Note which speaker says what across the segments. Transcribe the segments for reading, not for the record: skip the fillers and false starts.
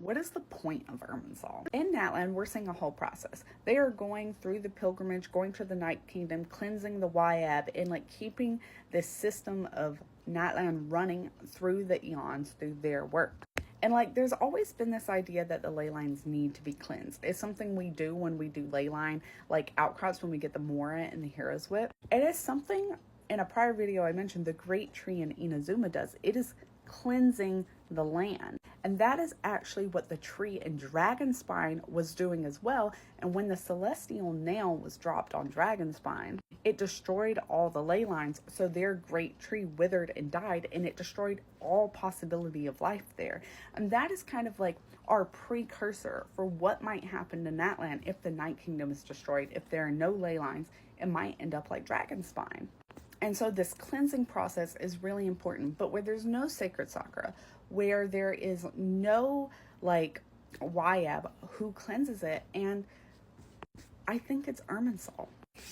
Speaker 1: What is the point of Irminsul? In Natlan, we're seeing a whole process. They are going through the pilgrimage, going to the Night Kingdom, cleansing the Wyab, and like keeping this system of Natlan running through the eons through their work. And like there's always been this idea that the ley lines need to be cleansed. It's something we do when we do ley line, like outcrops when we get the Mora and the Hero's Whip. It is something in a prior video I mentioned the Great Tree in Inazuma does. It is cleansing the land. And that is actually what the tree in Dragonspine was doing as well. And when the Celestial Nail was dropped on Dragonspine, it destroyed all the ley lines. So their great tree withered and died, and it destroyed all possibility of life there. And that is kind of like our precursor for what might happen to Natlan if the Night Kingdom is destroyed. If there are no ley lines, it might end up like Dragonspine. And so this cleansing process is really important. But where there's no sacred Sakura, where there is no like Wyab who cleanses it, and I think it's Irminsul.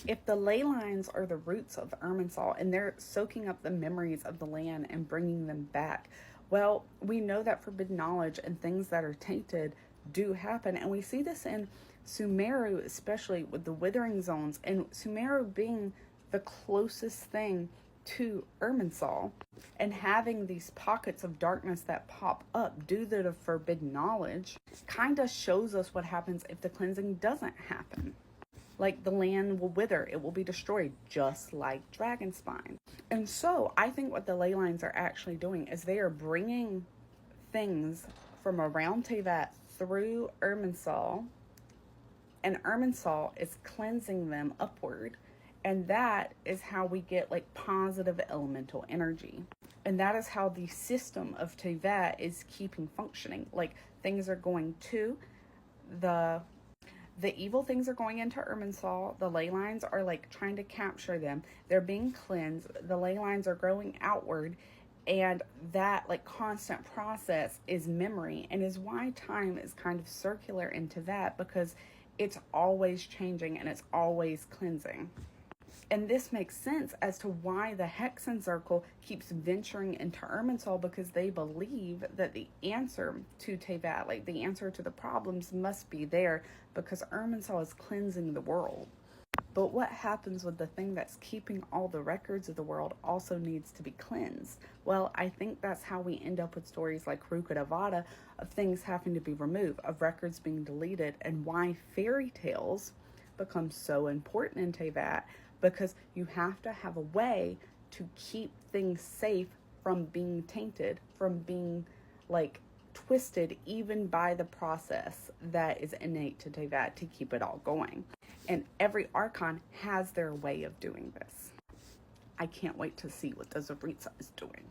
Speaker 1: If the ley lines are the roots of Irminsul and they're soaking up the memories of the land and bringing them back, well, we know that forbidden knowledge and things that are tainted do happen. And we see this in Sumeru, especially with the withering zones, and Sumeru being the closest thing to Irminsul, and having these pockets of darkness that pop up due to the forbidden knowledge kind of shows us what happens if the cleansing doesn't happen. Like the land will wither, it will be destroyed, just like Dragonspine. And so I think what the ley lines are actually doing is they are bringing things from around Teyvat through Irminsul, and Irminsul is cleansing them upward. And that is how we get like positive elemental energy. And that is how the system of Teyvat is keeping functioning. Like things are going to the evil things are going into Irminsul. The ley lines are like trying to capture them. They're being cleansed. The ley lines are growing outward. And that like constant process is memory, and is why time is kind of circular into that, because it's always changing and it's always cleansing. And this makes sense as to why the Hexen Circle keeps venturing into Irminsul, because they believe that the answer to Teyvat, like the answer to the problems, must be there, because Irminsul is cleansing the world. But what happens with the thing that's keeping all the records of the world also needs to be cleansed? Well, I think that's how we end up with stories like Ruka Devata, of things having to be removed, of records being deleted, and why fairy tales become so important in Teyvat, because you have to have a way to keep things safe from being tainted, from being like twisted even by the process that is innate to Teyvat to keep it all going. And every archon has their way of doing this. I can't wait to see what the Zaritza is doing.